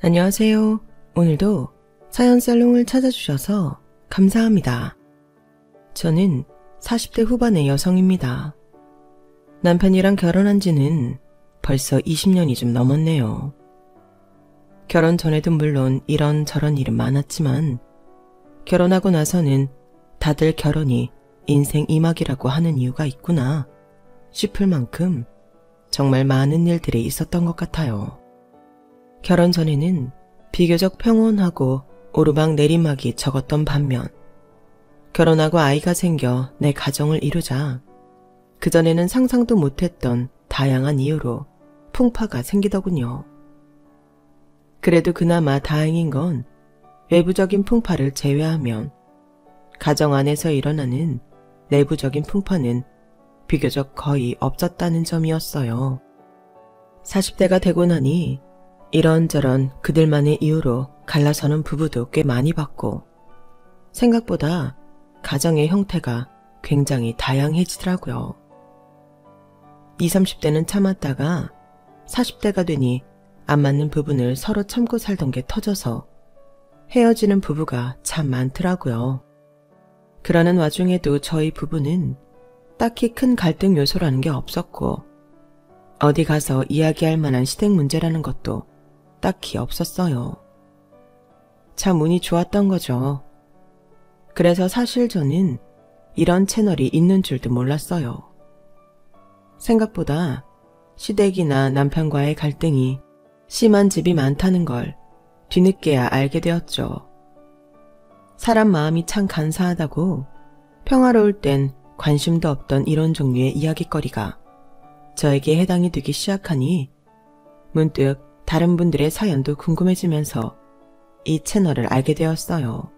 안녕하세요. 오늘도 사연살롱을 찾아주셔서 감사합니다. 저는 40대 후반의 여성입니다. 남편이랑 결혼한 지는 벌써 20년이 좀 넘었네요. 결혼 전에도 물론 이런저런 일은 많았지만 결혼하고 나서는 다들 결혼이 인생 이막이라고 하는 이유가 있구나 싶을 만큼 정말 많은 일들이 있었던 것 같아요. 결혼 전에는 비교적 평온하고 오르막 내리막이 적었던 반면 결혼하고 아이가 생겨 내 가정을 이루자 그전에는 상상도 못했던 다양한 이유로 풍파가 생기더군요. 그래도 그나마 다행인 건 외부적인 풍파를 제외하면 가정 안에서 일어나는 내부적인 풍파는 비교적 거의 없었다는 점이었어요. 40대가 되고 나니 이런저런 그들만의 이유로 갈라서는 부부도 꽤 많이 봤고 생각보다 가정의 형태가 굉장히 다양해지더라고요. 20, 30대는 참았다가 40대가 되니 안 맞는 부분을 서로 참고 살던 게 터져서 헤어지는 부부가 참 많더라고요. 그러는 와중에도 저희 부부는 딱히 큰 갈등 요소라는 게 없었고 어디 가서 이야기할 만한 시댁 문제라는 것도 딱히 없었어요. 참 운이 좋았던 거죠. 그래서 사실 저는 이런 채널이 있는 줄도 몰랐어요. 생각보다 시댁이나 남편과의 갈등이 심한 집이 많다는 걸 뒤늦게야 알게 되었죠. 사람 마음이 참 간사하다고 평화로울 땐 관심도 없던 이런 종류의 이야깃거리가 저에게 해당이 되기 시작하니 문득 다른 분들의 사연도 궁금해지면서 이 채널을 알게 되었어요.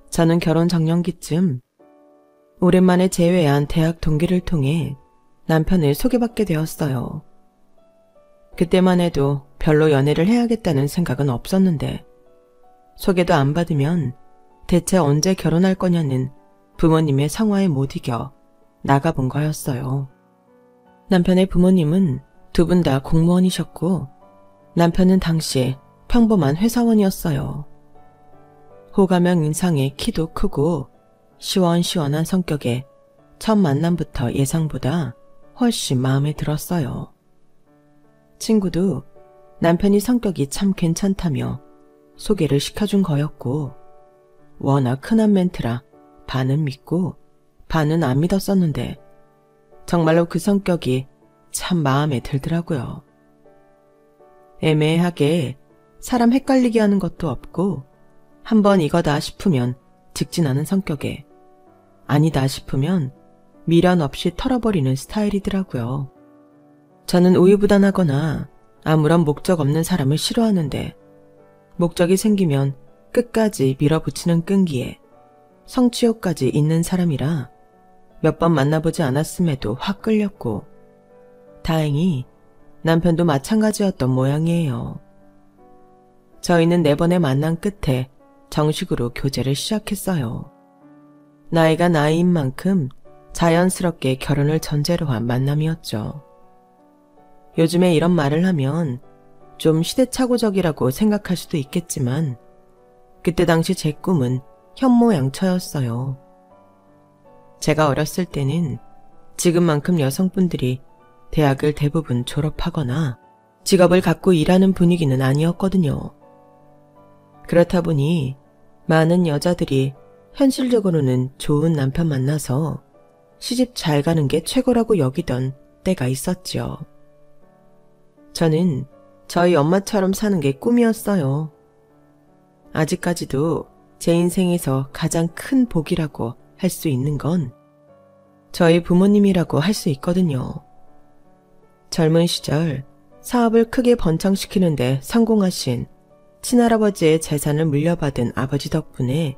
저는 결혼 정년기쯤 오랜만에 재회한 대학 동기를 통해 남편을 소개받게 되었어요. 그때만 해도 별로 연애를 해야겠다는 생각은 없었는데 소개도 안 받으면 대체 언제 결혼할 거냐는 부모님의 상화에 못 이겨 나가본 거였어요. 남편의 부모님은 두 분 다 공무원이셨고 남편은 당시 평범한 회사원이었어요. 호감형 인상에 키도 크고 시원시원한 성격에 첫 만남부터 예상보다 훨씬 마음에 들었어요. 친구도 남편이 성격이 참 괜찮다며 소개를 시켜준 거였고 워낙 흔한 멘트라 반은 믿고 반은 안 믿었었는데 정말로 그 성격이 참 마음에 들더라고요. 애매하게 사람 헷갈리게 하는 것도 없고 한번 이거다 싶으면 직진하는 성격에 아니다 싶으면 미련 없이 털어버리는 스타일이더라고요. 저는 우유부단하거나 아무런 목적 없는 사람을 싫어하는데 목적이 생기면 끝까지 밀어붙이는 끈기에 성취욕까지 있는 사람이라 몇 번 만나보지 않았음에도 확 끌렸고 다행히 남편도 마찬가지였던 모양이에요. 저희는 4번의 만남 끝에 정식으로 교제를 시작했어요. 나이가 나이인 만큼 자연스럽게 결혼을 전제로 한 만남이었죠. 요즘에 이런 말을 하면 좀 시대착오적이라고 생각할 수도 있겠지만 그때 당시 제 꿈은 현모양처였어요. 제가 어렸을 때는 지금만큼 여성분들이 대학을 대부분 졸업하거나 직업을 갖고 일하는 분위기는 아니었거든요. 그렇다 보니 많은 여자들이 현실적으로는 좋은 남편 만나서 시집 잘 가는 게 최고라고 여기던 때가 있었죠. 저는 저희 엄마처럼 사는 게 꿈이었어요. 아직까지도 제 인생에서 가장 큰 복이라고 할 수 있는 건 저희 부모님이라고 할 수 있거든요. 젊은 시절 사업을 크게 번창시키는데 성공하신 친할아버지의 재산을 물려받은 아버지 덕분에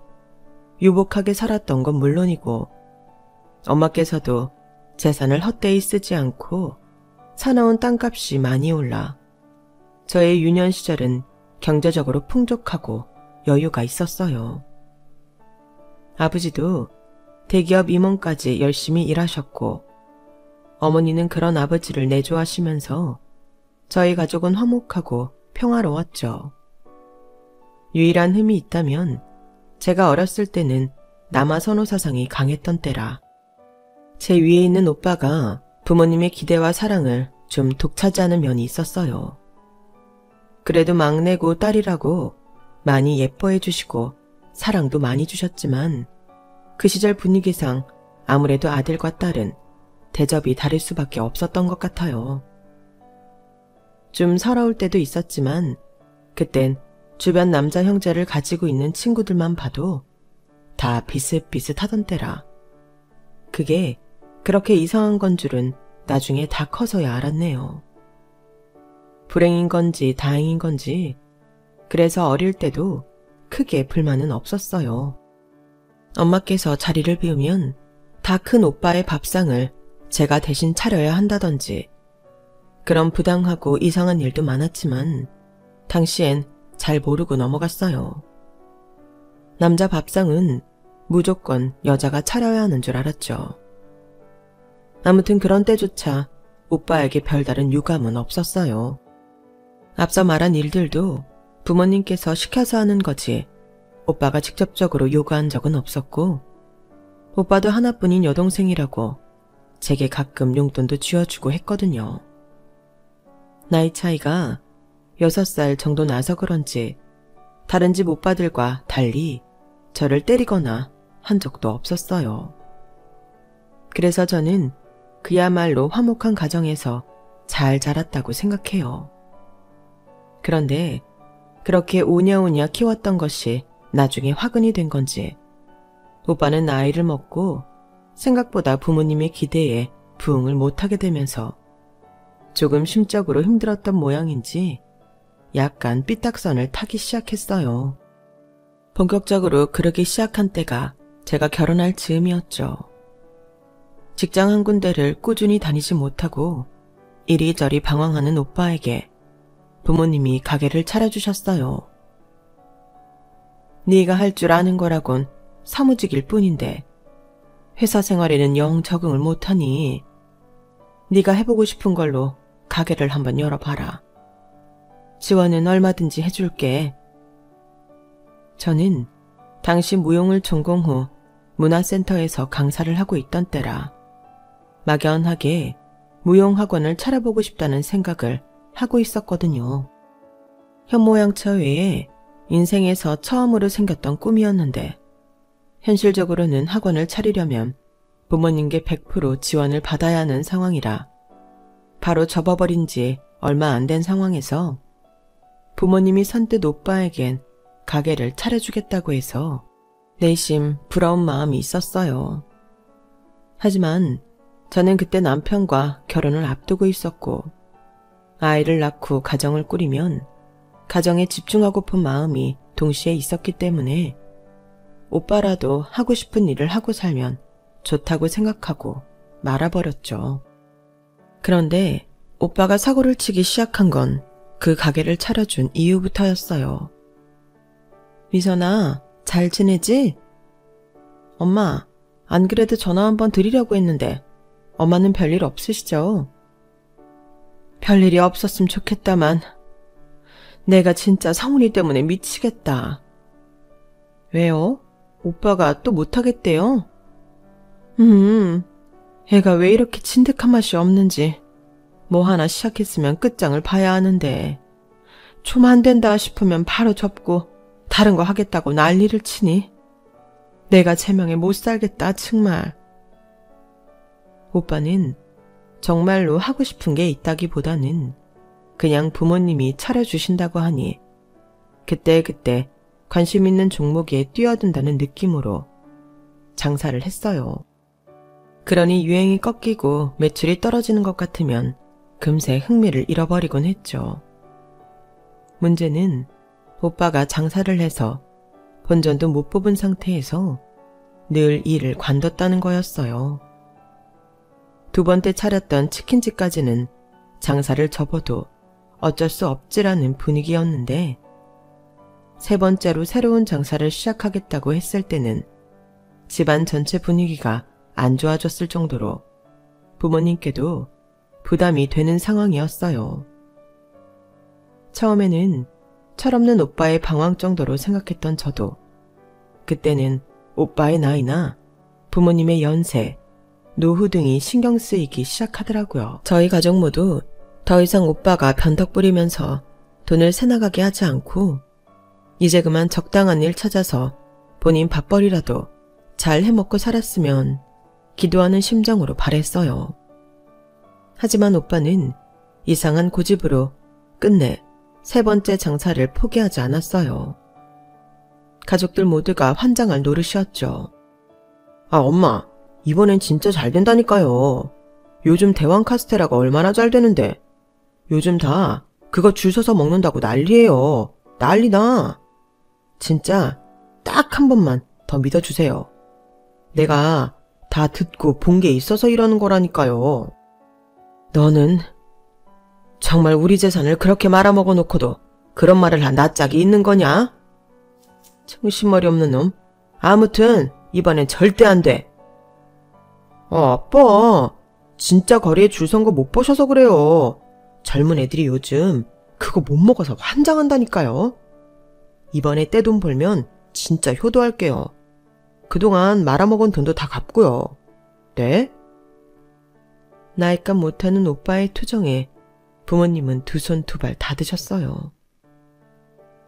유복하게 살았던 건 물론이고 엄마께서도 재산을 헛되이 쓰지 않고 사나운 땅값이 많이 올라 저의 유년 시절은 경제적으로 풍족하고 여유가 있었어요. 아버지도 대기업 임원까지 열심히 일하셨고 어머니는 그런 아버지를 내조하시면서 저희 가족은 화목하고 평화로웠죠. 유일한 흠이 있다면 제가 어렸을 때는 남아 선호 사상이 강했던 때라 제 위에 있는 오빠가 부모님의 기대와 사랑을 좀 독차지하는 면이 있었어요. 그래도 막내고 딸이라고 많이 예뻐해 주시고 사랑도 많이 주셨지만 그 시절 분위기상 아무래도 아들과 딸은 대접이 다를 수밖에 없었던 것 같아요. 좀 서러울 때도 있었지만 그땐 주변 남자 형제를 가지고 있는 친구들만 봐도 다 비슷비슷하던 때라 그게 그렇게 이상한 건 줄은 나중에 다 커서야 알았네요. 불행인 건지 다행인 건지 그래서 어릴 때도 크게 불만은 없었어요. 엄마께서 자리를 비우면 다 큰 오빠의 밥상을 제가 대신 차려야 한다던지 그런 부당하고 이상한 일도 많았지만 당시엔 잘 모르고 넘어갔어요. 남자 밥상은 무조건 여자가 차려야 하는 줄 알았죠. 아무튼 그런 때조차 오빠에게 별다른 유감은 없었어요. 앞서 말한 일들도 부모님께서 시켜서 하는 거지 오빠가 직접적으로 요구한 적은 없었고 오빠도 하나뿐인 여동생이라고 제게 가끔 용돈도 쥐어주고 했거든요. 나이 차이가 6살 정도 나서 그런지 다른 집 오빠들과 달리 저를 때리거나 한 적도 없었어요. 그래서 저는 그야말로 화목한 가정에서 잘 자랐다고 생각해요. 그런데 그렇게 오냐오냐 키웠던 것이 나중에 화근이 된 건지 오빠는 나이를 먹고 생각보다 부모님의 기대에 부응을 못하게 되면서 조금 심적으로 힘들었던 모양인지 약간 삐딱선을 타기 시작했어요. 본격적으로 그러기 시작한 때가 제가 결혼할 즈음이었죠. 직장 한 군데를 꾸준히 다니지 못하고 이리저리 방황하는 오빠에게 부모님이 가게를 차려주셨어요. 네가 할 줄 아는 거라곤 사무직일 뿐인데 회사 생활에는 영 적응을 못하니 네가 해보고 싶은 걸로 가게를 한번 열어봐라. 지원은 얼마든지 해줄게. 저는 당시 무용을 전공 후 문화센터에서 강사를 하고 있던 때라 막연하게 무용학원을 차려보고 싶다는 생각을 하고 있었거든요. 현모양처 외에 인생에서 처음으로 생겼던 꿈이었는데 현실적으로는 학원을 차리려면 부모님께 100% 지원을 받아야 하는 상황이라 바로 접어버린 지 얼마 안 된 상황에서 부모님이 선뜻 오빠에겐 가게를 차려주겠다고 해서 내심 부러운 마음이 있었어요. 하지만 저는 그때 남편과 결혼을 앞두고 있었고 아이를 낳고 가정을 꾸리면 가정에 집중하고픈 마음이 동시에 있었기 때문에 오빠라도 하고 싶은 일을 하고 살면 좋다고 생각하고 말아버렸죠. 그런데 오빠가 사고를 치기 시작한 건 그 가게를 차려준 이후부터였어요. 미선아, 잘 지내지? 엄마, 안 그래도 전화 한번 드리려고 했는데 엄마는 별일 없으시죠? 별일이 없었으면 좋겠다만 내가 진짜 성훈이 때문에 미치겠다. 왜요? 오빠가 또 못하겠대요? 애가 왜 이렇게 진득한 맛이 없는지 뭐 하나 시작했으면 끝장을 봐야 하는데 좀 안 된다 싶으면 바로 접고 다른 거 하겠다고 난리를 치니 내가 제명에 못 살겠다 정말. 오빠는 정말로 하고 싶은 게 있다기보다는 그냥 부모님이 차려주신다고 하니 그때그때 관심 있는 종목에 뛰어든다는 느낌으로 장사를 했어요. 그러니 유행이 꺾이고 매출이 떨어지는 것 같으면 금세 흥미를 잃어버리곤 했죠. 문제는 오빠가 장사를 해서 본전도 못 뽑은 상태에서 늘 일을 관뒀다는 거였어요. 두 번째 차렸던 치킨집까지는 장사를 접어도 어쩔 수 없지라는 분위기였는데 세 번째로 새로운 장사를 시작하겠다고 했을 때는 집안 전체 분위기가 안 좋아졌을 정도로 부모님께도 부담이 되는 상황이었어요. 처음에는 철없는 오빠의 방황 정도로 생각했던 저도 그때는 오빠의 나이나 부모님의 연세, 노후 등이 신경 쓰이기 시작하더라고요. 저희 가족 모두 더 이상 오빠가 변덕 부리면서 돈을 새나가게 하지 않고 이제 그만 적당한 일 찾아서 본인 밥벌이라도 잘 해먹고 살았으면 기도하는 심정으로 바랬어요. 하지만 오빠는 이상한 고집으로 끝내 3번째 장사를 포기하지 않았어요. 가족들 모두가 환장할 노릇이었죠. 아, 엄마, 이번엔 진짜 잘 된다니까요. 요즘 대왕 카스테라가 얼마나 잘 되는데. 요즘 다 그거 줄 서서 먹는다고 난리예요. 난리나. 진짜 딱 한 번만 더 믿어주세요. 내가 다 듣고 본 게 있어서 이러는 거라니까요. 너는 정말 우리 재산을 그렇게 말아먹어 놓고도 그런 말을 한 낯짝이 있는 거냐? 정신머리 없는 놈. 아무튼 이번엔 절대 안 돼. 아빠. 진짜 거리에 줄 선 거 못 보셔서 그래요. 젊은 애들이 요즘 그거 못 먹어서 환장한다니까요. 이번에 떼돈 벌면 진짜 효도할게요. 그동안 말아먹은 돈도 다 갚고요. 네? 나이값 못하는 오빠의 투정에 부모님은 두 손 두 발 다 드셨어요.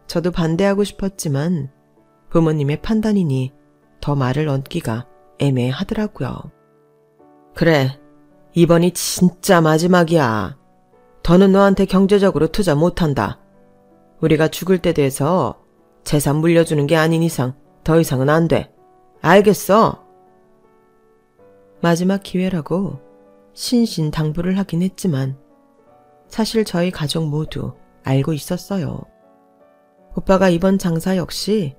저도 반대하고 싶었지만 부모님의 판단이니 더 말을 얹기가 애매하더라고요. 그래, 이번이 진짜 마지막이야. 더는 너한테 경제적으로 투자 못한다. 우리가 죽을 때 돼서 재산 물려주는 게 아닌 이상 더 이상은 안 돼. 알겠어? 마지막 기회라고 신신당부를 하긴 했지만 사실 저희 가족 모두 알고 있었어요. 오빠가 이번 장사 역시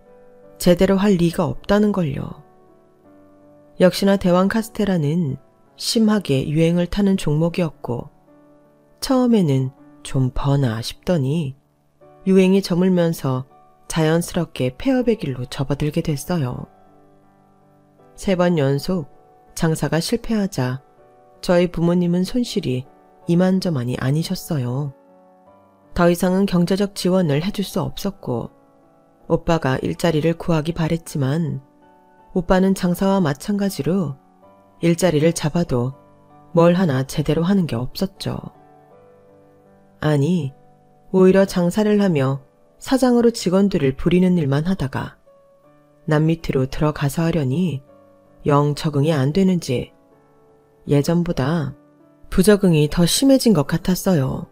제대로 할 리가 없다는 걸요. 역시나 대왕 카스테라는 심하게 유행을 타는 종목이었고 처음에는 좀 버나 싶더니 유행이 저물면서 자연스럽게 폐업의 길로 접어들게 됐어요. 3번 연속 장사가 실패하자 저희 부모님은 손실이 이만저만이 아니셨어요. 더 이상은 경제적 지원을 해줄 수 없었고 오빠가 일자리를 구하기 바랬지만 오빠는 장사와 마찬가지로 일자리를 잡아도 뭘 하나 제대로 하는 게 없었죠. 아니, 오히려 장사를 하며 사장으로 직원들을 부리는 일만 하다가 남 밑으로 들어가서 하려니 영 적응이 안 되는지 예전보다 부적응이 더 심해진 것 같았어요.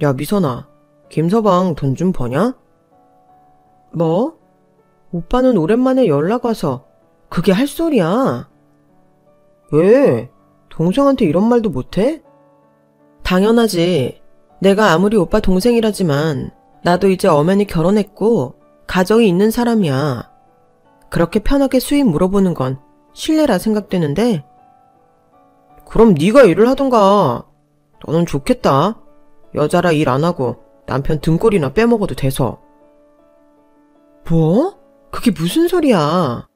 야, 미선아, 김서방 돈 좀 버냐? 뭐? 오빠는 오랜만에 연락 와서 그게 할 소리야. 왜? 동생한테 이런 말도 못해? 당연하지. 내가 아무리 오빠 동생이라지만 나도 이제 엄연히 결혼했고 가정이 있는 사람이야. 그렇게 편하게 수입 물어보는 건 실례라 생각되는데. 그럼 네가 일을 하던가. 너는 좋겠다. 여자라 일 안 하고 남편 등골이나 빼먹어도 돼서. 뭐? 그게 무슨 소리야.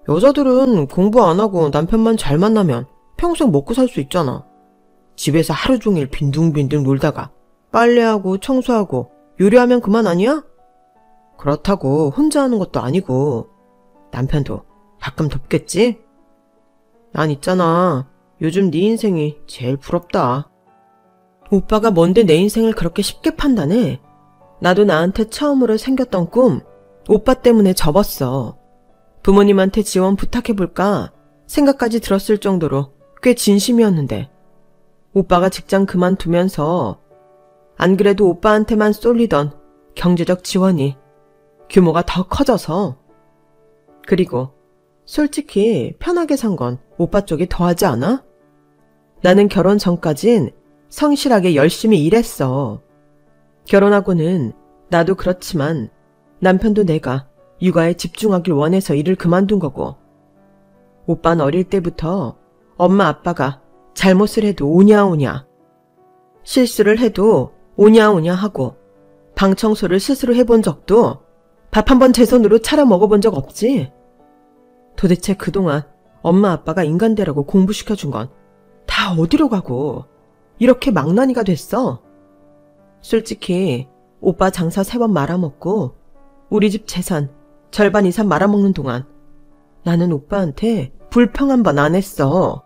여자들은 공부 안 하고 남편만 잘 만나면 평생 먹고 살 수 있잖아. 집에서 하루 종일 빈둥빈둥 놀다가 빨래하고 청소하고 요리하면 그만 아니야? 그렇다고 혼자 하는 것도 아니고 남편도 가끔 돕겠지? 난 있잖아. 요즘 네 인생이 제일 부럽다. 오빠가 뭔데 내 인생을 그렇게 쉽게 판단해? 나도 나한테 처음으로 생겼던 꿈 오빠 때문에 접었어. 부모님한테 지원 부탁해볼까 생각까지 들었을 정도로 꽤 진심이었는데 오빠가 직장 그만두면서 안 그래도 오빠한테만 쏠리던 경제적 지원이 규모가 더 커져서 그리고 솔직히 편하게 산 건 오빠 쪽이 더하지 않아? 나는 결혼 전까진 성실하게 열심히 일했어. 결혼하고는 나도 그렇지만 남편도 내가 육아에 집중하길 원해서 일을 그만둔 거고 오빠는 어릴 때부터 엄마 아빠가 잘못을 해도 오냐오냐 실수를 해도 오냐오냐 하고 방 청소를 스스로 해본 적도 밥 한 번 제 손으로 차려 먹어본 적 없지. 도대체 그동안 엄마 아빠가 인간대라고 공부시켜준 건 다 어디로 가고 이렇게 망나니가 됐어? 솔직히 오빠 장사 3번 말아먹고 우리 집 재산 절반 이상 말아먹는 동안 나는 오빠한테 불평 한 번 안 했어.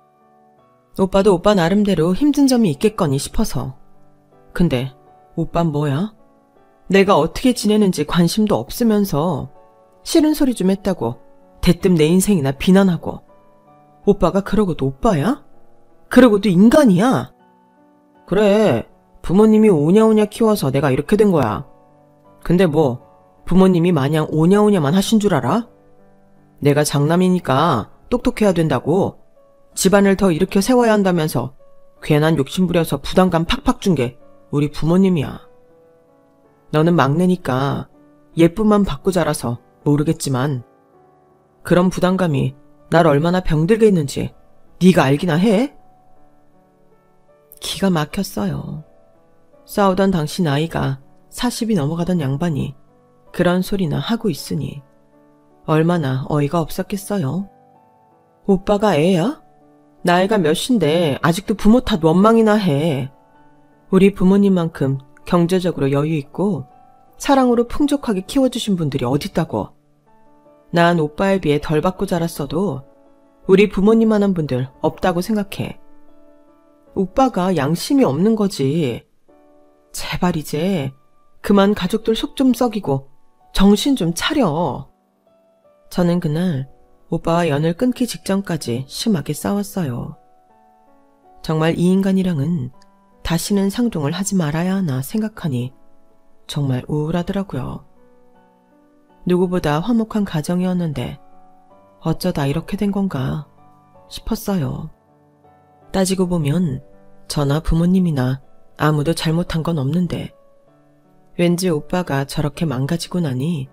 오빠도 오빠 나름대로 힘든 점이 있겠거니 싶어서. 근데 오빤 뭐야? 내가 어떻게 지내는지 관심도 없으면서 싫은 소리 좀 했다고 대뜸 내 인생이나 비난하고. 오빠가 그러고도 오빠야? 그러고도 인간이야? 그래, 부모님이 오냐오냐 키워서 내가 이렇게 된 거야. 근데 뭐 부모님이 마냥 오냐오냐만 하신 줄 알아? 내가 장남이니까 똑똑해야 된다고 집안을 더 일으켜 세워야 한다면서 괜한 욕심부려서 부담감 팍팍 준 게 우리 부모님이야. 너는 막내니까 예쁨만 받고 자라서 모르겠지만 그런 부담감이 날 얼마나 병들게 했는지 네가 알기나 해? 기가 막혔어요. 싸우던 당시 나이가 40이 넘어가던 양반이 그런 소리나 하고 있으니 얼마나 어이가 없었겠어요. 오빠가 애야? 나이가 몇인데 아직도 부모 탓 원망이나 해. 우리 부모님만큼 경제적으로 여유 있고 사랑으로 풍족하게 키워주신 분들이 어딨다고. 난 오빠에 비해 덜 받고 자랐어도 우리 부모님만한 분들 없다고 생각해. 오빠가 양심이 없는 거지. 제발 이제 그만 가족들 속 좀 썩이고 정신 좀 차려. 저는 그날 오빠와 연을 끊기 직전까지 심하게 싸웠어요. 정말 이 인간이랑은 다시는 상종을 하지 말아야 하나 생각하니 정말 우울하더라고요. 누구보다 화목한 가정이었는데 어쩌다 이렇게 된 건가 싶었어요. 따지고 보면 저나 부모님이나 아무도 잘못한 건 없는데 왠지 오빠가 저렇게 망가지고 나니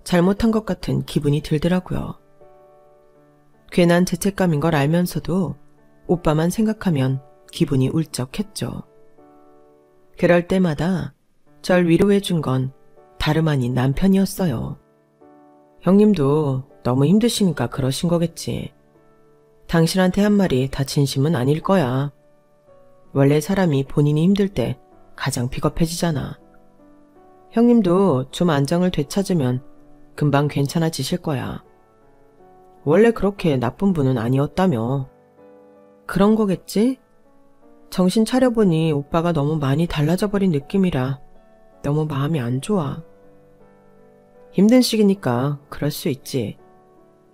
잘못한 것 같은 기분이 들더라고요. 괜한 죄책감인 걸 알면서도 오빠만 생각하면 기분이 울적했죠. 그럴 때마다 절 위로해 준 건 다름 아닌 남편이었어요. 형님도 너무 힘드시니까 그러신 거겠지. 당신한테 한 말이 다 진심은 아닐 거야. 원래 사람이 본인이 힘들 때 가장 비겁해지잖아. 형님도 좀 안정을 되찾으면 금방 괜찮아지실 거야. 원래 그렇게 나쁜 분은 아니었다며. 그런 거겠지? 정신 차려보니 오빠가 너무 많이 달라져 버린 느낌이라 너무 마음이 안 좋아. 힘든 시기니까 그럴 수 있지.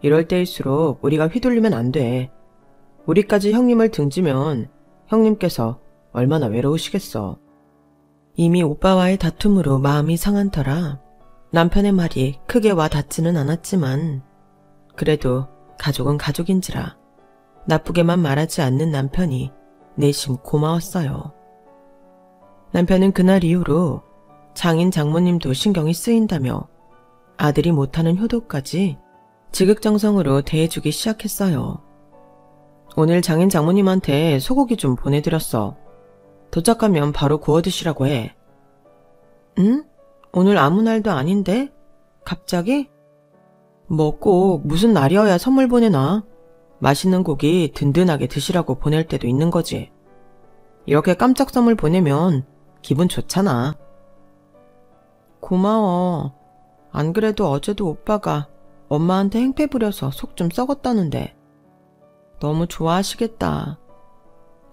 이럴 때일수록 우리가 휘둘리면 안 돼. 우리까지 형님을 등지면 형님께서 얼마나 외로우시겠어. 이미 오빠와의 다툼으로 마음이 상한 터라 남편의 말이 크게 와 닿지는 않았지만 그래도 가족은 가족인지라 나쁘게만 말하지 않는 남편이 내심 고마웠어요. 남편은 그날 이후로 장인 장모님도 신경이 쓰인다며 아들이 못하는 효도까지 지극정성으로 대해주기 시작했어요. 오늘 장인 장모님한테 소고기 좀 보내드렸어. 도착하면 바로 구워 드시라고 해. 응? 오늘 아무 날도 아닌데? 갑자기? 뭐 꼭 무슨 날이어야 선물 보내나? 맛있는 고기 든든하게 드시라고 보낼 때도 있는 거지. 이렇게 깜짝 선물 보내면 기분 좋잖아. 고마워. 안 그래도 어제도 오빠가 엄마한테 행패 부려서 속 좀 썩었다는데. 너무 좋아하시겠다.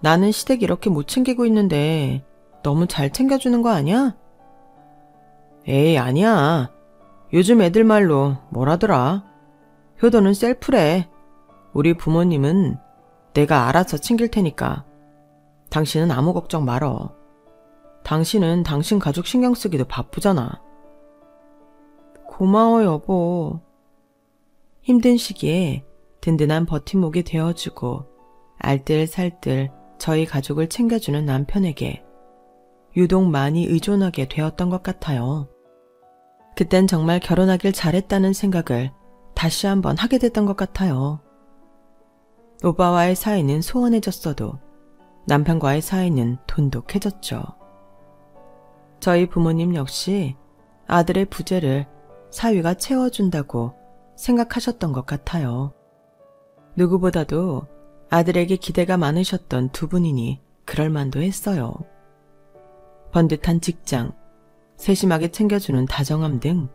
나는 시댁 이렇게 못 챙기고 있는데 너무 잘 챙겨주는 거 아니야? 에이, 아니야. 요즘 애들 말로 뭐라더라. 효도는 셀프래. 우리 부모님은 내가 알아서 챙길 테니까 당신은 아무 걱정 말어. 당신은 당신 가족 신경 쓰기도 바쁘잖아. 고마워, 여보. 힘든 시기에 든든한 버팀목이 되어주고 알뜰살뜰 저희 가족을 챙겨주는 남편에게 유독 많이 의존하게 되었던 것 같아요. 그땐 정말 결혼하길 잘했다는 생각을 다시 한번 하게 됐던 것 같아요. 오빠와의 사이는 소원해졌어도 남편과의 사이는 돈독해졌죠. 저희 부모님 역시 아들의 부재를 사위가 채워준다고 생각하셨던 것 같아요. 누구보다도 아들에게 기대가 많으셨던 두 분이니 그럴만도 했어요. 번듯한 직장, 세심하게 챙겨주는 다정함 등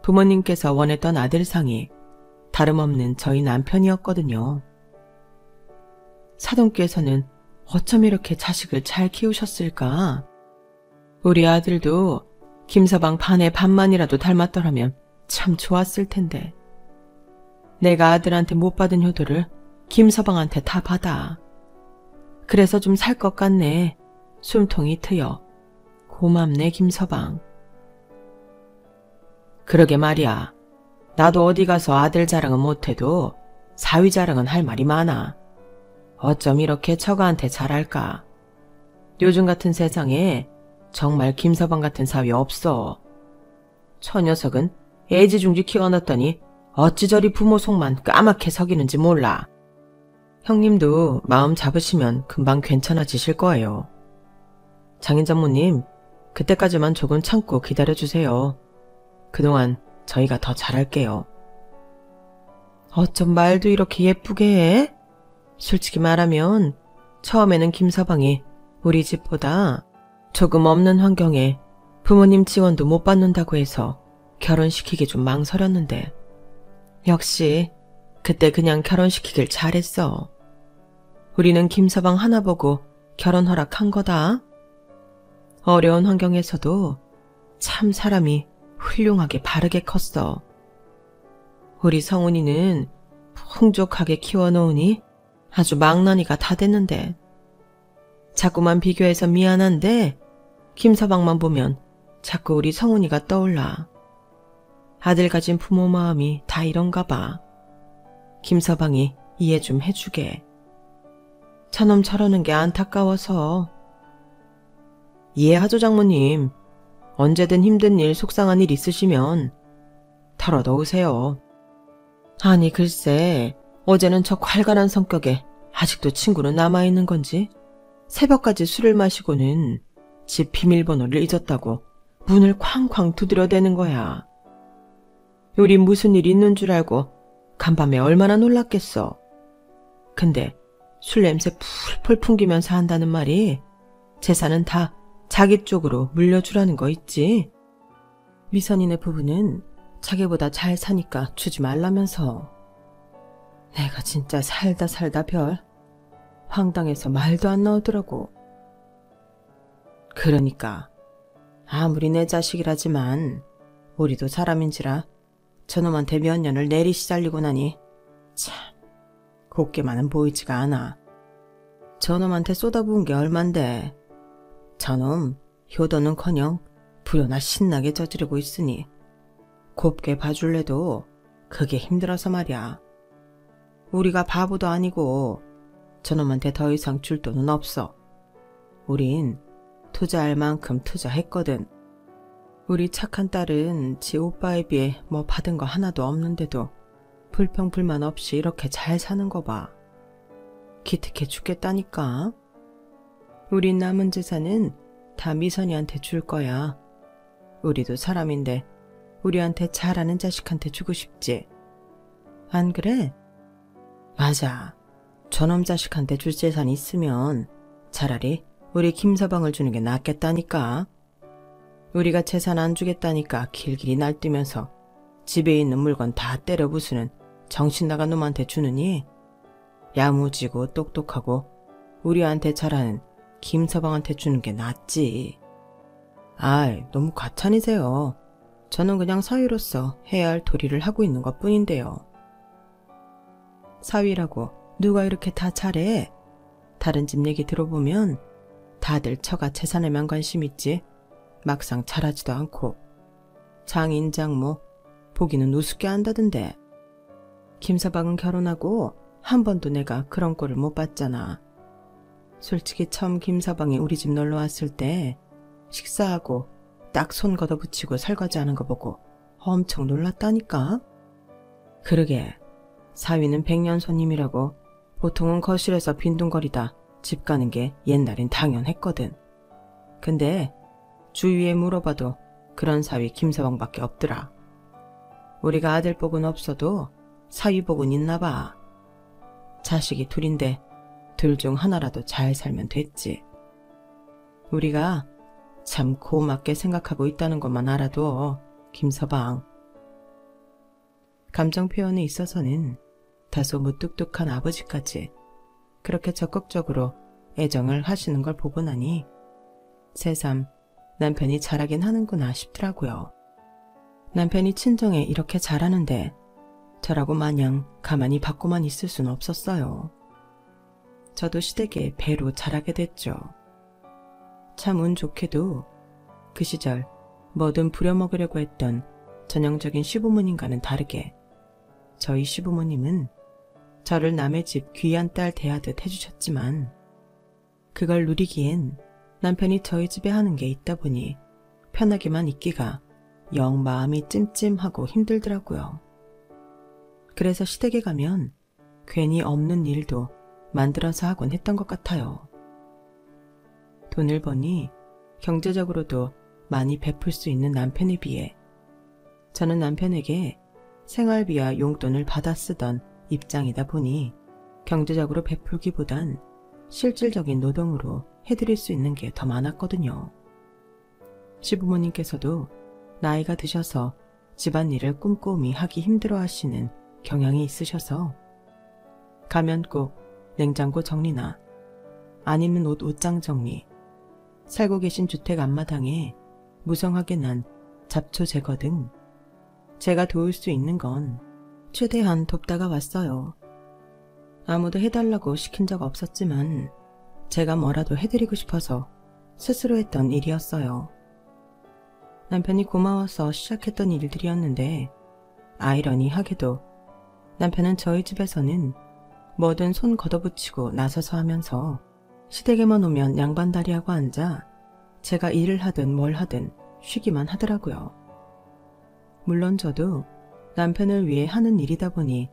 부모님께서 원했던 아들상이 다름없는 저희 남편이었거든요. 사돈께서는 어쩜 이렇게 자식을 잘 키우셨을까? 우리 아들도 김서방 반의 반만이라도 닮았더라면 참 좋았을 텐데. 내가 아들한테 못 받은 효도를 김서방한테 다 받아. 그래서 좀 살 것 같네. 숨통이 트여. 고맙네 김서방. 그러게 말이야. 나도 어디 가서 아들 자랑은 못해도 사위 자랑은 할 말이 많아. 어쩜 이렇게 처가한테 잘할까. 요즘 같은 세상에 정말 김서방 같은 사위 없어. 저 녀석은 애지중지 키워놨더니 어찌 저리 부모 속만 까맣게 석이는지 몰라. 형님도 마음 잡으시면 금방 괜찮아지실 거예요. 장인 장모님, 그때까지만 조금 참고 기다려주세요. 그동안 저희가 더 잘할게요. 어쩜 말도 이렇게 예쁘게 해? 솔직히 말하면 처음에는 김서방이 우리 집보다 조금 없는 환경에 부모님 지원도 못 받는다고 해서 결혼시키기 좀 망설였는데 역시 그때 그냥 결혼시키길 잘했어. 우리는 김서방 하나 보고 결혼 허락한 거다. 어려운 환경에서도 참 사람이 훌륭하게 바르게 컸어. 우리 성훈이는 풍족하게 키워놓으니 아주 망나니가 다 됐는데 자꾸만 비교해서 미안한데 김서방만 보면 자꾸 우리 성훈이가 떠올라. 아들 가진 부모 마음이 다 이런가 봐. 김서방이 이해 좀 해주게. 저놈 저러는 게 안타까워서. 이해하죠 장모님. 언제든 힘든 일 속상한 일 있으시면 털어놓으세요. 아니 글쎄 어제는 저 괄괄한 성격에 아직도 친구는 남아있는 건지 새벽까지 술을 마시고는 집 비밀번호를 잊었다고 문을 쾅쾅 두드려대는 거야. 우리 무슨 일 있는 줄 알고 간밤에 얼마나 놀랐겠어. 근데 술 냄새 풀풀 풍기면서 한다는 말이 재산은 다 자기 쪽으로 물려주라는 거 있지. 미선이네 부부는 자기보다 잘 사니까 주지 말라면서. 내가 진짜 살다 별 황당해서 말도 안 나오더라고. 그러니까 아무리 내 자식이라지만 우리도 사람인지라 저놈한테 몇 년을 내리 시달리고 나니 참 곱게만은 보이지가 않아. 저놈한테 쏟아부은 게 얼만데 저놈 효도는커녕 불효나 신나게 저지르고 있으니 곱게 봐줄래도 그게 힘들어서 말이야. 우리가 바보도 아니고 저놈한테 더 이상 줄 돈은 없어. 우린 투자할 만큼 투자했거든. 우리 착한 딸은 지 오빠에 비해 뭐 받은 거 하나도 없는데도 불평불만 없이 이렇게 잘 사는 거 봐. 기특해 죽겠다니까. 우리 남은 재산은 다 미선이한테 줄 거야. 우리도 사람인데 우리한테 잘하는 자식한테 주고 싶지. 안 그래? 맞아. 저놈 자식한테 줄 재산이 있으면 차라리 우리 김서방을 주는 게 낫겠다니까. 우리가 재산 안 주겠다니까 길길이 날뛰면서 집에 있는 물건 다 때려 부수는 정신 나간 놈한테 주느니 야무지고 똑똑하고 우리한테 잘하는 김서방한테 주는 게 낫지. 아이, 너무 과찬이세요. 저는 그냥 사위로서 해야 할 도리를 하고 있는 것뿐인데요. 사위라고 누가 이렇게 다 잘해? 다른 집 얘기 들어보면 다들 처가 재산에만 관심 있지 막상 잘하지도 않고 장인 장모 보기는 우습게 한다던데. 김서방은 결혼하고 한 번도 내가 그런 꼴을 못 봤잖아. 솔직히 처음 김서방이 우리 집 놀러 왔을 때 식사하고 딱 손 걷어붙이고 설거지하는 거 보고 엄청 놀랐다니까. 그러게 사위는 백년 손님이라고 보통은 거실에서 빈둥거리다 집 가는 게 옛날엔 당연했거든. 근데 주위에 물어봐도 그런 사위 김서방밖에 없더라. 우리가 아들 복은 없어도 사위 복은 있나 봐. 자식이 둘인데 둘 중 하나라도 잘 살면 됐지. 우리가 참 고맙게 생각하고 있다는 것만 알아둬, 김서방. 감정 표현에 있어서는 다소 무뚝뚝한 아버지까지 그렇게 적극적으로 애정을 하시는 걸 보고 나니 새삼 남편이 잘하긴 하는구나 싶더라고요. 남편이 친정에 이렇게 잘하는데 저라고 마냥 가만히 받고만 있을 순 없었어요. 저도 시댁에 배로 자라게 됐죠. 참 운 좋게도 그 시절 뭐든 부려먹으려고 했던 전형적인 시부모님과는 다르게 저희 시부모님은 저를 남의 집 귀한 딸 대하듯 해주셨지만 그걸 누리기엔 남편이 저희 집에 하는 게 있다 보니 편하게만 있기가 영 마음이 찜찜하고 힘들더라고요. 그래서 시댁에 가면 괜히 없는 일도 만들어서 하곤 했던 것 같아요. 돈을 버니 경제적으로도 많이 베풀 수 있는 남편에 비해 저는 남편에게 생활비와 용돈을 받아 쓰던 입장이다 보니 경제적으로 베풀기보단 실질적인 노동으로 해드릴 수 있는 게 더 많았거든요. 시부모님께서도 나이가 드셔서 집안일을 꼼꼼히 하기 힘들어 하시는 경향이 있으셔서 가면 꼭 냉장고 정리나 안 입는 옷장 정리, 살고 계신 주택 앞마당에 무성하게 난 잡초 제거 등 제가 도울 수 있는 건 최대한 돕다가 왔어요. 아무도 해달라고 시킨 적 없었지만 제가 뭐라도 해드리고 싶어서 스스로 했던 일이었어요. 남편이 고마워서 시작했던 일들이었는데 아이러니하게도 남편은 저희 집에서는 뭐든 손 걷어붙이고 나서서 하면서 시댁에만 오면 양반다리하고 앉아 제가 일을 하든 뭘 하든 쉬기만 하더라고요. 물론 저도 남편을 위해 하는 일이다 보니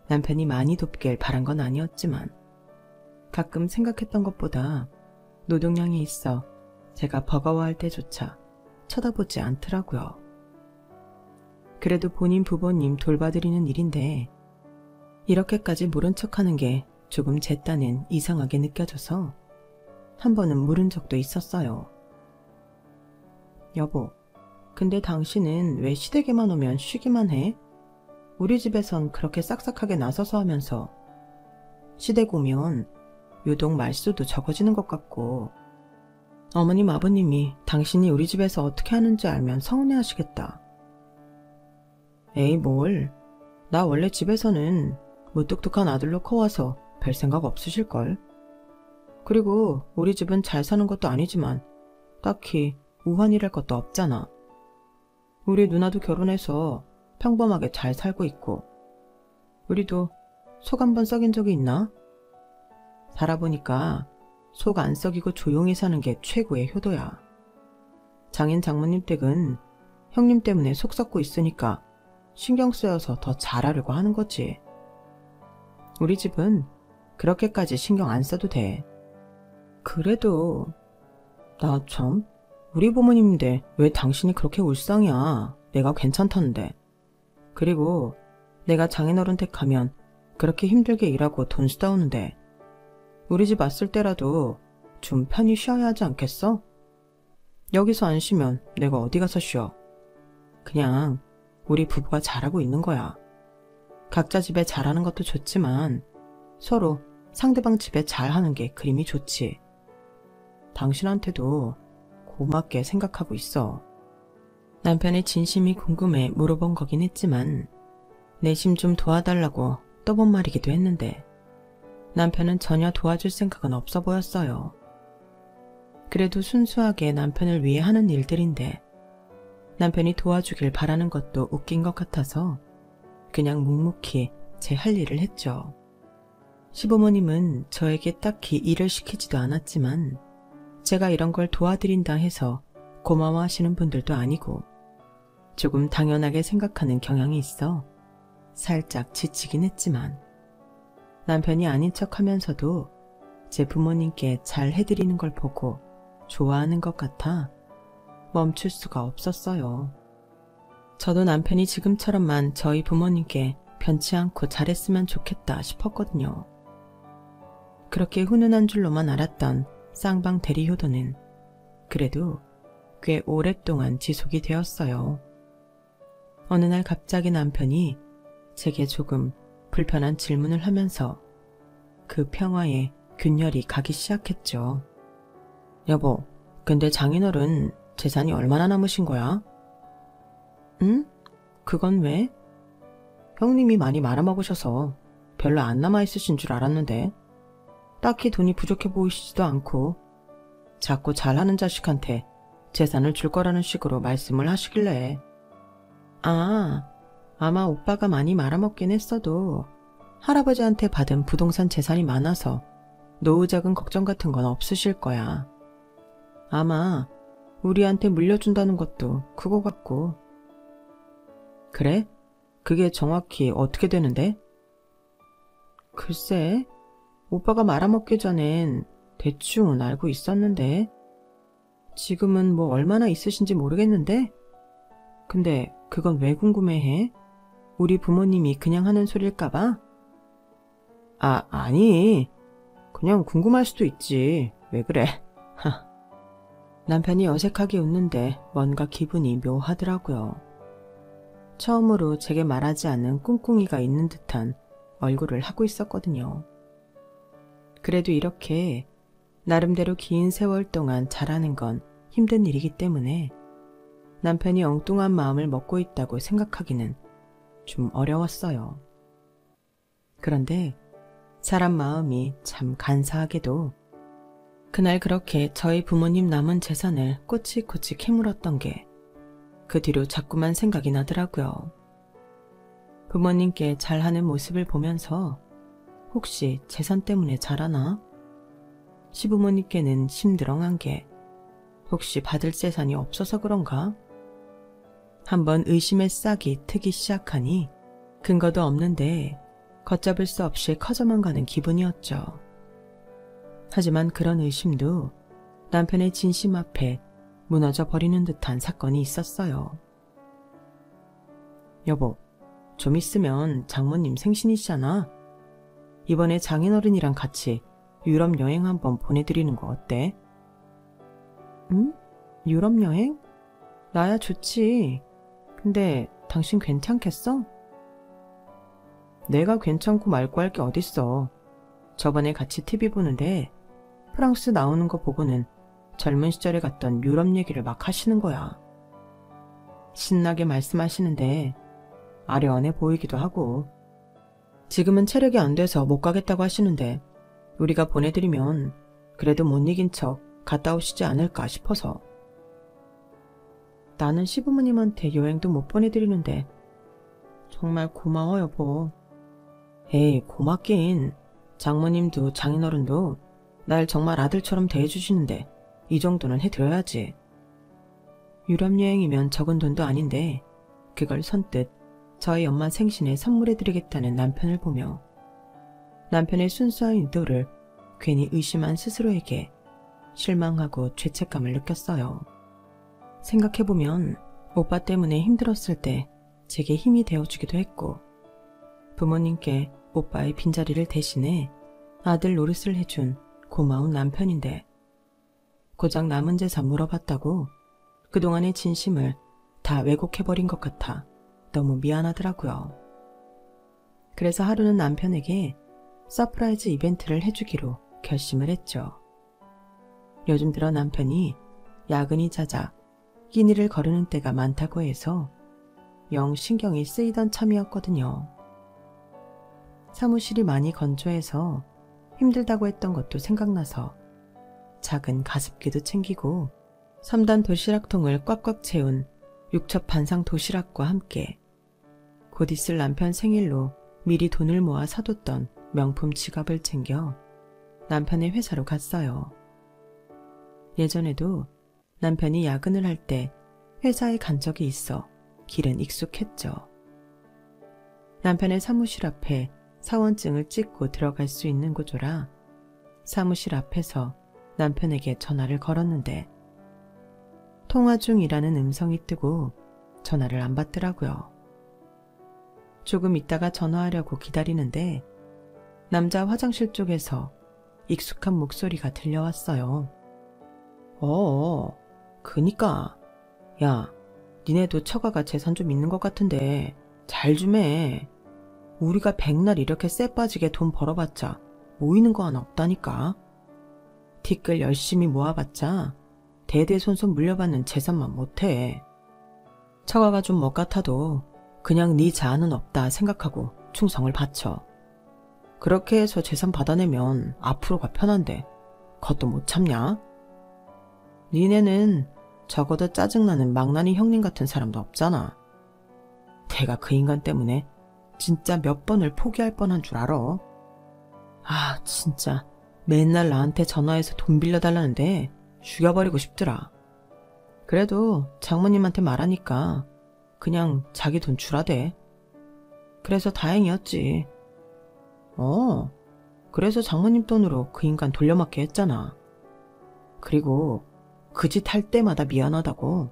남편이 많이 돕길 바란 건 아니었지만 가끔 생각했던 것보다 노동량이 있어 제가 버거워할 때조차 쳐다보지 않더라고요. 그래도 본인 부모님 돌봐드리는 일인데 이렇게까지 모른 척하는 게 조금 제 딴엔 이상하게 느껴져서 한 번은 물은 적도 있었어요. 여보, 근데 당신은 왜 시댁에만 오면 쉬기만 해? 우리 집에선 그렇게 싹싹하게 나서서 하면서 시댁 오면 유독 말수도 적어지는 것 같고 어머님 아버님이 당신이 우리 집에서 어떻게 하는지 알면 서운해하시겠다. 에이 뭘, 나 원래 집에서는 무뚝뚝한 아들로 커와서 별 생각 없으실걸. 그리고 우리 집은 잘 사는 것도 아니지만 딱히 우환이랄 것도 없잖아. 우리 누나도 결혼해서 평범하게 잘 살고 있고 우리도 속 한 번 썩인 적이 있나? 살아보니까 속 안 썩이고 조용히 사는 게 최고의 효도야. 장인 장모님 댁은 형님 때문에 속 썩고 있으니까 신경 쓰여서 더 잘하려고 하는 거지. 우리 집은 그렇게까지 신경 안 써도 돼. 그래도 나 참, 우리 부모님인데 왜 당신이 그렇게 울상이야. 내가 괜찮다는데. 그리고 내가 장인어른 댁 가면 그렇게 힘들게 일하고 돈 쓰다 오는데 우리 집 왔을 때라도 좀 편히 쉬어야 하지 않겠어? 여기서 안 쉬면 내가 어디 가서 쉬어. 그냥 우리 부부가 잘하고 있는 거야. 각자 집에 잘하는 것도 좋지만 서로 상대방 집에 잘하는 게 그림이 좋지. 당신한테도 고맙게 생각하고 있어. 남편의 진심이 궁금해 물어본 거긴 했지만 내심 좀 도와달라고 떠본 말이기도 했는데 남편은 전혀 도와줄 생각은 없어 보였어요. 그래도 순수하게 남편을 위해 하는 일들인데 남편이 도와주길 바라는 것도 웃긴 것 같아서 그냥 묵묵히 제 할 일을 했죠. 시부모님은 저에게 딱히 일을 시키지도 않았지만 제가 이런 걸 도와드린다 해서 고마워하시는 분들도 아니고 조금 당연하게 생각하는 경향이 있어 살짝 지치긴 했지만 남편이 아닌 척하면서도 제 부모님께 잘 해드리는 걸 보고 좋아하는 것 같아 멈출 수가 없었어요. 저도 남편이 지금처럼만 저희 부모님께 변치 않고 잘했으면 좋겠다 싶었거든요. 그렇게 훈훈한 줄로만 알았던 쌍방 대리 효도는 그래도 꽤 오랫동안 지속이 되었어요. 어느 날 갑자기 남편이 제게 조금 불편한 질문을 하면서 그 평화에 균열이 가기 시작했죠. 여보, 근데 장인어른 재산이 얼마나 남으신 거야? 응? 그건 왜? 형님이 많이 말아먹으셔서 별로 안 남아있으신 줄 알았는데 딱히 돈이 부족해 보이시지도 않고 자꾸 잘하는 자식한테 재산을 줄 거라는 식으로 말씀을 하시길래 아마 오빠가 많이 말아먹긴 했어도 할아버지한테 받은 부동산 재산이 많아서 노후자금 걱정 같은 건 없으실 거야. 아마 우리한테 물려준다는 것도 그거 같고. 그래? 그게 정확히 어떻게 되는데? 글쎄, 오빠가 말아먹기 전엔 대충은 알고 있었는데 지금은 뭐 얼마나 있으신지 모르겠는데 근데 그건 왜 궁금해해? 우리 부모님이 그냥 하는 소릴까봐? 아니. 그냥 궁금할 수도 있지. 왜 그래? 남편이 어색하게 웃는데 뭔가 기분이 묘하더라고요. 처음으로 제게 말하지 않는 꿍꿍이가 있는 듯한 얼굴을 하고 있었거든요. 그래도 이렇게 나름대로 긴 세월 동안 잘하는 건 힘든 일이기 때문에 남편이 엉뚱한 마음을 먹고 있다고 생각하기는 좀 어려웠어요. 그런데 사람 마음이 참 간사하게도 그날 그렇게 저희 부모님 남은 재산을 꼬치꼬치 캐물었던 게 그 뒤로 자꾸만 생각이 나더라고요. 부모님께 잘하는 모습을 보면서 혹시 재산 때문에 잘하나? 시부모님께는 심드렁한 게 혹시 받을 재산이 없어서 그런가? 한번 의심의 싹이 트기 시작하니 근거도 없는데 걷잡을 수 없이 커져만 가는 기분이었죠. 하지만 그런 의심도 남편의 진심 앞에 무너져 버리는 듯한 사건이 있었어요. 여보, 좀 있으면 장모님 생신이시잖아. 이번에 장인어른이랑 같이 유럽 여행 한번 보내드리는 거 어때? 응? 유럽 여행? 나야 좋지. 근데 당신 괜찮겠어? 내가 괜찮고 말고 할 게 어딨어. 저번에 같이 TV 보는데 프랑스 나오는 거 보고는 젊은 시절에 갔던 유럽 얘기를 막 하시는 거야. 신나게 말씀하시는데 아련해 보이기도 하고 지금은 체력이 안 돼서 못 가겠다고 하시는데 우리가 보내드리면 그래도 못 이긴 척 갔다 오시지 않을까 싶어서. 나는 시부모님한테 여행도 못 보내드리는데 정말 고마워 여보. 에이 고맙긴. 장모님도 장인어른도 날 정말 아들처럼 대해주시는데 이 정도는 해드려야지. 유럽 여행이면 적은 돈도 아닌데 그걸 선뜻 저희 엄마 생신에 선물해드리겠다는 남편을 보며 남편의 순수한 의도를 괜히 의심한 스스로에게 실망하고 죄책감을 느꼈어요. 생각해보면 오빠 때문에 힘들었을 때 제게 힘이 되어주기도 했고 부모님께 오빠의 빈자리를 대신해 아들 노릇을 해준 고마운 남편인데 고작 남은 재산 물어봤다고 그동안의 진심을 다 왜곡해버린 것 같아 너무 미안하더라고요. 그래서 하루는 남편에게 서프라이즈 이벤트를 해주기로 결심을 했죠. 요즘 들어 남편이 야근이 잦아 끼니를 거르는 때가 많다고 해서 영 신경이 쓰이던 참이었거든요. 사무실이 많이 건조해서 힘들다고 했던 것도 생각나서 작은 가습기도 챙기고 3단 도시락통을 꽉꽉 채운 육첩반상 도시락과 함께 곧 있을 남편 생일로 미리 돈을 모아 사뒀던 명품 지갑을 챙겨 남편의 회사로 갔어요. 예전에도 남편이 야근을 할 때 회사에 간 적이 있어 길은 익숙했죠. 남편의 사무실 앞에 사원증을 찍고 들어갈 수 있는 구조라 사무실 앞에서 남편에게 전화를 걸었는데 통화 중이라는 음성이 뜨고 전화를 안 받더라고요. 조금 있다가 전화하려고 기다리는데 남자 화장실 쪽에서 익숙한 목소리가 들려왔어요. 그니까. 야, 니네도 처가가 재산 좀 있는 것 같은데 잘 좀 해. 우리가 백날 이렇게 쎄 빠지게 돈 벌어봤자 모이는 거 하나 없다니까. 티끌 열심히 모아봤자 대대손손 물려받는 재산만 못해. 처가가 좀 못 같아도 그냥 네 자아는 없다 생각하고 충성을 바쳐. 그렇게 해서 재산 받아내면 앞으로가 편한데 그것도 못 참냐? 니네는 적어도 짜증나는 망나니 형님 같은 사람도 없잖아. 내가 그 인간 때문에 진짜 몇 번을 포기할 뻔한 줄 알아. 아, 진짜 맨날 나한테 전화해서 돈 빌려달라는데 죽여버리고 싶더라. 그래도 장모님한테 말하니까 그냥 자기 돈 주라대. 그래서 다행이었지. 그래서 장모님 돈으로 그 인간 돌려막게 했잖아. 그리고 그 짓 할 때마다 미안하다고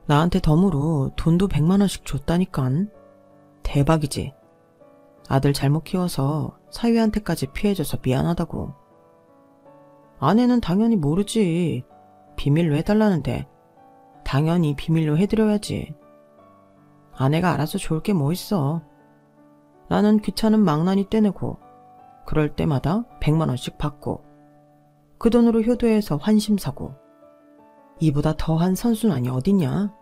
나한테 덤으로 돈도 100만 원씩 줬다니깐. 대박이지. 아들 잘못 키워서 사위한테까지 피해줘서 미안하다고. 아내는 당연히 모르지. 비밀로 해달라는데 당연히 비밀로 해드려야지. 아내가 알아서 좋을 게 뭐 있어. 나는 귀찮은 망나니 떼내고 그럴 때마다 100만 원씩 받고 그 돈으로 효도해서 환심 사고. 이보다 더한 선순환이 어딨냐?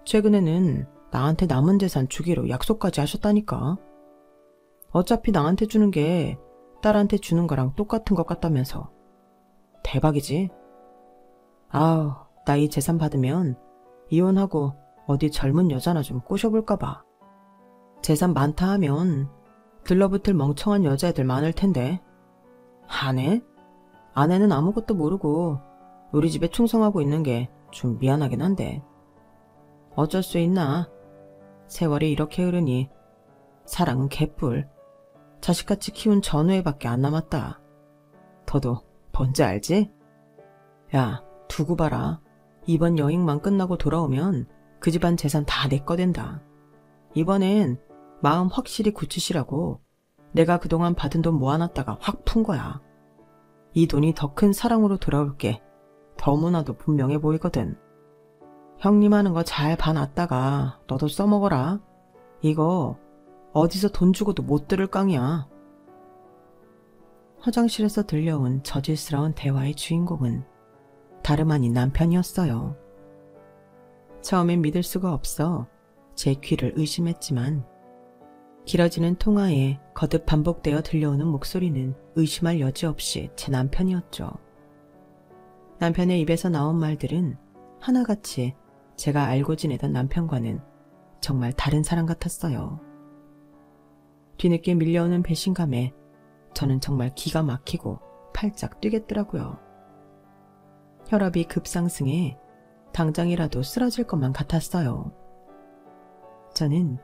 최근에는 나한테 남은 재산 주기로 약속까지 하셨다니까. 어차피 나한테 주는 게 딸한테 주는 거랑 똑같은 것 같다면서. 대박이지? 아우, 나 이 재산 받으면 이혼하고 어디 젊은 여자나 좀 꼬셔볼까 봐. 재산 많다 하면 들러붙을 멍청한 여자애들 많을 텐데. 아내? 아내는 아무것도 모르고 우리 집에 충성하고 있는 게 좀 미안하긴 한데. 어쩔 수 있나? 세월이 이렇게 흐르니 사랑은 개뿔. 자식같이 키운 전우애밖에 안 남았다. 더도 뭔지 알지? 야, 두고 봐라. 이번 여행만 끝나고 돌아오면 그 집안 재산 다 내 거 된다. 이번엔 마음 확실히 굳히시라고 내가 그동안 받은 돈 모아놨다가 확 푼 거야. 이 돈이 더 큰 사랑으로 돌아올 게 너무나도 분명해 보이거든. 형님 하는 거 잘 봐놨다가 너도 써먹어라. 이거 어디서 돈 주고도 못 들을 깡이야. 화장실에서 들려온 저질스러운 대화의 주인공은 다름 아닌 남편이었어요. 처음엔 믿을 수가 없어 제 귀를 의심했지만 길어지는 통화에 거듭 반복되어 들려오는 목소리는 의심할 여지 없이 제 남편이었죠. 남편의 입에서 나온 말들은 하나같이 제가 알고 지내던 남편과는 정말 다른 사람 같았어요. 뒤늦게 밀려오는 배신감에 저는 정말 기가 막히고 팔짝 뛰겠더라고요. 혈압이 급상승해 당장이라도 쓰러질 것만 같았어요. 저는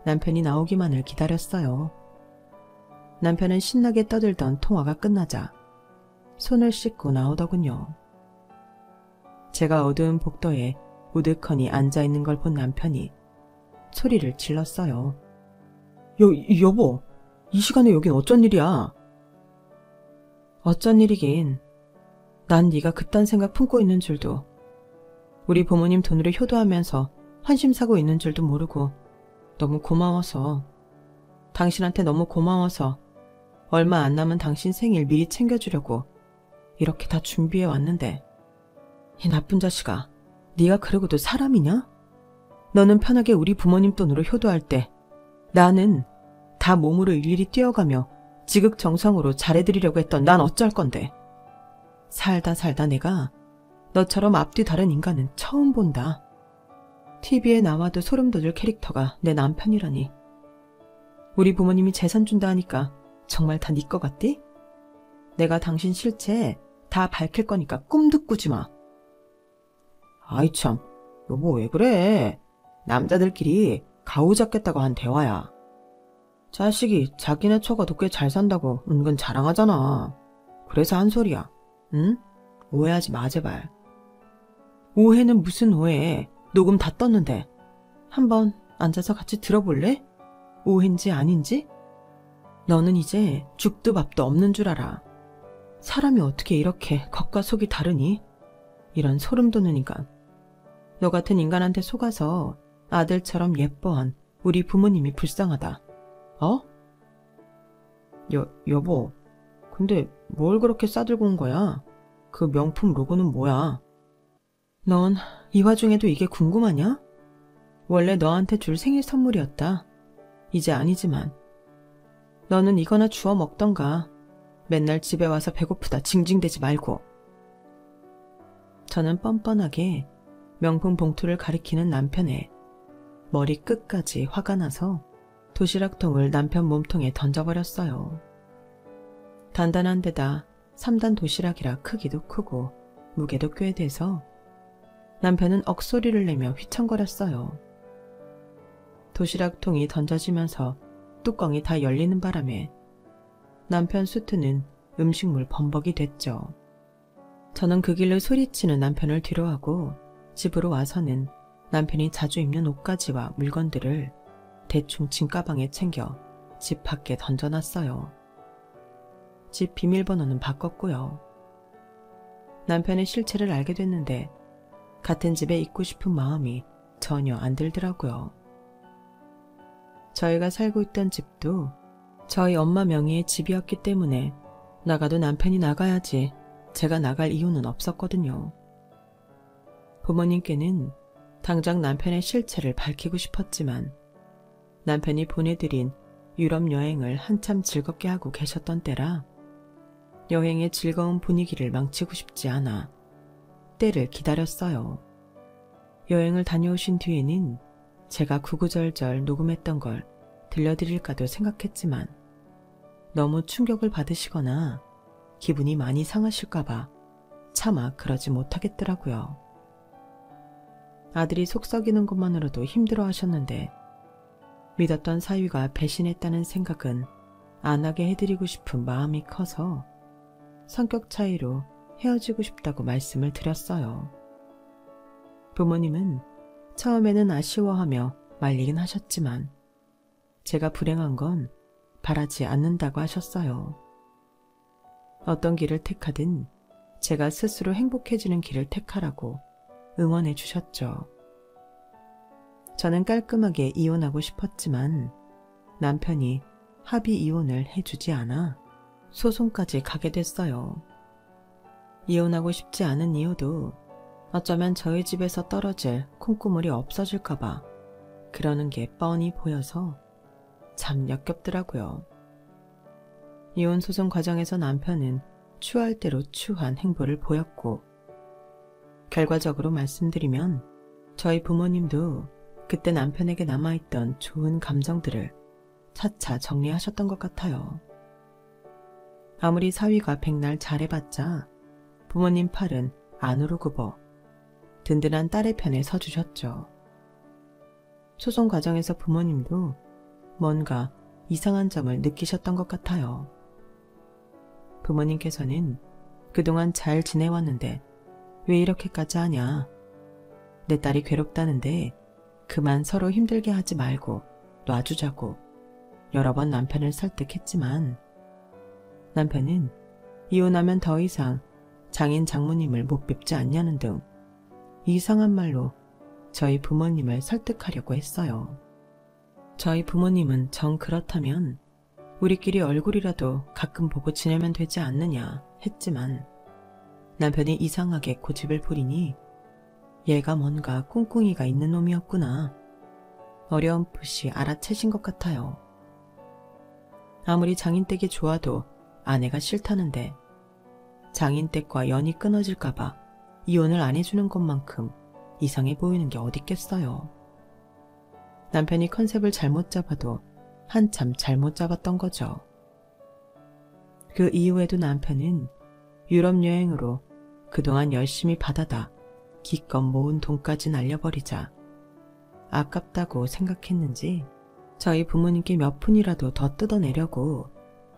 남편이 나오기만을 기다렸어요. 남편은 신나게 떠들던 통화가 끝나자 손을 씻고 나오더군요. 제가 어두운 복도에 우두커니 앉아있는 걸 본 남편이 소리를 질렀어요. 여보, 이 시간에 여긴 어쩐 일이야? 어쩐 일이긴. 난 네가 그딴 생각 품고 있는 줄도, 우리 부모님 돈으로 효도하면서 환심 사고 있는 줄도 모르고 너무 고마워서, 당신한테 너무 고마워서 얼마 안 남은 당신 생일 미리 챙겨주려고 이렇게 다 준비해 왔는데, 이 나쁜 자식아, 네가 그러고도 사람이냐? 너는 편하게 우리 부모님 돈으로 효도할 때 나는 다 몸으로 일일이 뛰어가며 지극정성으로 잘해드리려고 했던 난 어쩔 건데. 살다 내가 너처럼 앞뒤 다른 인간은 처음 본다. TV에 나와도 소름 돋을 캐릭터가 내 남편이라니. 우리 부모님이 재산 준다 하니까 정말 다 네 거 같디? 내가 당신 실체 다 밝힐 거니까 꿈도 꾸지 마. 아이 참, 여보 왜 그래? 남자들끼리 가오 잡겠다고 한 대화야. 자식이 자기네 처가도 꽤 잘 산다고 은근 자랑하잖아. 그래서 한 소리야. 응? 오해하지 마 제발. 오해는 무슨 오해. 녹음 다 떴는데. 한번 앉아서 같이 들어볼래? 오해인지 아닌지? 너는 이제 죽도 밥도 없는 줄 알아. 사람이 어떻게 이렇게 겉과 속이 다르니? 이런 소름 돋는 인간 너 같은 인간한테 속아서 아들처럼 예뻐한 우리 부모님이 불쌍하다. 어? 여보, 근데 뭘 그렇게 싸들고 온 거야? 그 명품 로고는 뭐야? 넌 이 와중에도 이게 궁금하냐? 원래 너한테 줄 생일 선물이었다. 이제 아니지만. 너는 이거나 주워 먹던가. 맨날 집에 와서 배고프다 징징대지 말고. 저는 뻔뻔하게 명품 봉투를 가리키는 남편의 머리 끝까지 화가 나서 도시락통을 남편 몸통에 던져버렸어요. 단단한 데다 3단 도시락이라 크기도 크고 무게도 꽤 돼서 남편은 억소리를 내며 휘청거렸어요. 도시락통이 던져지면서 뚜껑이 다 열리는 바람에 남편 수트는 음식물 범벅이 됐죠. 저는 그 길로 소리치는 남편을 뒤로하고 집으로 와서는 남편이 자주 입는 옷가지와 물건들을 대충 짐가방에 챙겨 집 밖에 던져놨어요. 집 비밀번호는 바꿨고요. 남편의 실체를 알게 됐는데 같은 집에 있고 싶은 마음이 전혀 안 들더라고요. 저희가 살고 있던 집도 저희 엄마 명의의 집이었기 때문에 나가도 남편이 나가야지 제가 나갈 이유는 없었거든요. 부모님께는 당장 남편의 실체를 밝히고 싶었지만 남편이 보내드린 유럽 여행을 한참 즐겁게 하고 계셨던 때라 여행의 즐거운 분위기를 망치고 싶지 않아 때를 기다렸어요. 여행을 다녀오신 뒤에는 제가 구구절절 녹음했던 걸 들려드릴까도 생각했지만 너무 충격을 받으시거나 기분이 많이 상하실까봐 차마 그러지 못하겠더라고요. 아들이 속썩이는 것만으로도 힘들어 하셨는데 믿었던 사위가 배신했다는 생각은 안 하게 해드리고 싶은 마음이 커서 성격 차이로 헤어지고 싶다고 말씀을 드렸어요. 부모님은 처음에는 아쉬워하며 말리긴 하셨지만 제가 불행한 건 바라지 않는다고 하셨어요. 어떤 길을 택하든 제가 스스로 행복해지는 길을 택하라고 응원해 주셨죠. 저는 깔끔하게 이혼하고 싶었지만 남편이 합의 이혼을 해주지 않아 소송까지 가게 됐어요. 이혼하고 싶지 않은 이유도 어쩌면 저희 집에서 떨어질 콩고물이 없어질까봐 그러는 게 뻔히 보여서 참 역겹더라고요. 이혼 소송 과정에서 남편은 추할 대로 추한 행보를 보였고 결과적으로 말씀드리면 저희 부모님도 그때 남편에게 남아있던 좋은 감정들을 차차 정리하셨던 것 같아요. 아무리 사위가 백날 잘해봤자 부모님 팔은 안으로 굽어 든든한 딸의 편에 서주셨죠. 소송 과정에서 부모님도 뭔가 이상한 점을 느끼셨던 것 같아요. 부모님께서는 그동안 잘 지내왔는데 왜 이렇게까지 하냐. 내 딸이 괴롭다는데 그만 서로 힘들게 하지 말고 놔주자고 여러 번 남편을 설득했지만 남편은 이혼하면 더 이상 장인 장모님을 못 뵙지 않냐는 등 이상한 말로 저희 부모님을 설득하려고 했어요. 저희 부모님은 정 그렇다면 우리끼리 얼굴이라도 가끔 보고 지내면 되지 않느냐 했지만 남편이 이상하게 고집을 부리니 얘가 뭔가 꿍꿍이가 있는 놈이었구나. 어렴풋이 알아채신 것 같아요. 아무리 장인댁이 좋아도 아내가 싫다는데 장인댁과 연이 끊어질까봐 이혼을 안 해주는 것만큼 이상해 보이는 게 어딨겠어요. 남편이 컨셉을 잘못 잡아도 한참 잘못 잡았던 거죠. 그 이후에도 남편은 유럽 여행으로 그동안 열심히 받아다 기껏 모은 돈까지 날려버리자 아깝다고 생각했는지 저희 부모님께 몇 푼이라도 더 뜯어내려고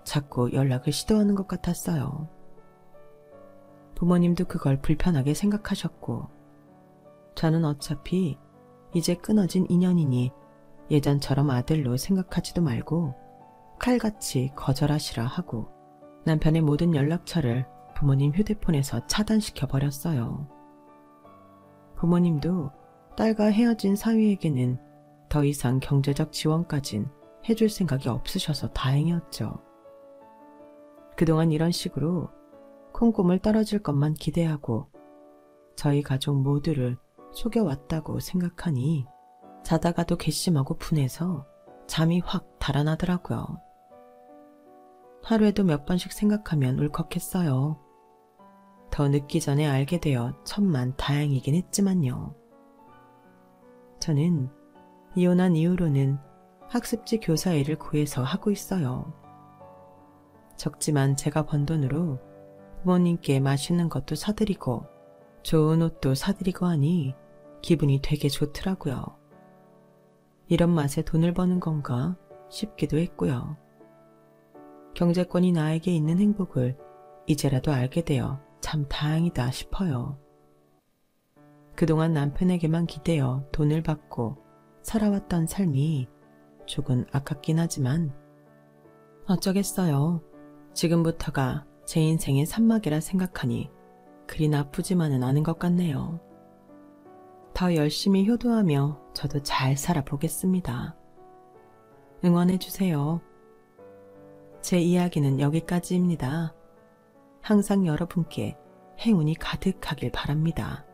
자꾸 연락을 시도하는 것 같았어요. 부모님도 그걸 불편하게 생각하셨고 저는 어차피 이제 끊어진 인연이니 예전처럼 아들로 생각하지도 말고 칼같이 거절하시라 하고 남편의 모든 연락처를 부모님 휴대폰에서 차단시켜 버렸어요. 부모님도 딸과 헤어진 사위에게는 더 이상 경제적 지원까진 해줄 생각이 없으셔서 다행이었죠. 그동안 이런 식으로 콩고물 떨어질 것만 기대하고 저희 가족 모두를 속여왔다고 생각하니 자다가도 괘씸하고 분해서 잠이 확 달아나더라고요. 하루에도 몇 번씩 생각하면 울컥했어요. 더 늦기 전에 알게 되어 천만 다행이긴 했지만요. 저는 이혼한 이후로는 학습지 교사 일을 구해서 하고 있어요. 적지만 제가 번 돈으로 부모님께 맛있는 것도 사드리고 좋은 옷도 사드리고 하니 기분이 되게 좋더라고요. 이런 맛에 돈을 버는 건가 싶기도 했고요. 경제권이 나에게 있는 행복을 이제라도 알게 되어 참 다행이다 싶어요. 그동안 남편에게만 기대어 돈을 받고 살아왔던 삶이 조금 아깝긴 하지만 어쩌겠어요. 지금부터가 제 인생의 산막이라 생각하니 그리 나쁘지만은 않은 것 같네요. 더 열심히 효도하며 저도 잘 살아보겠습니다. 응원해주세요. 제 이야기는 여기까지입니다. 항상 여러분께 행운이 가득하길 바랍니다.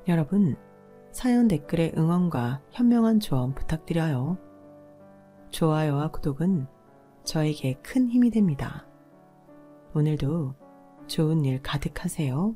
여러분, 사연 댓글에 응원과 현명한 조언 부탁드려요. 좋아요와 구독은 저에게 큰 힘이 됩니다. 오늘도 좋은 일 가득하세요.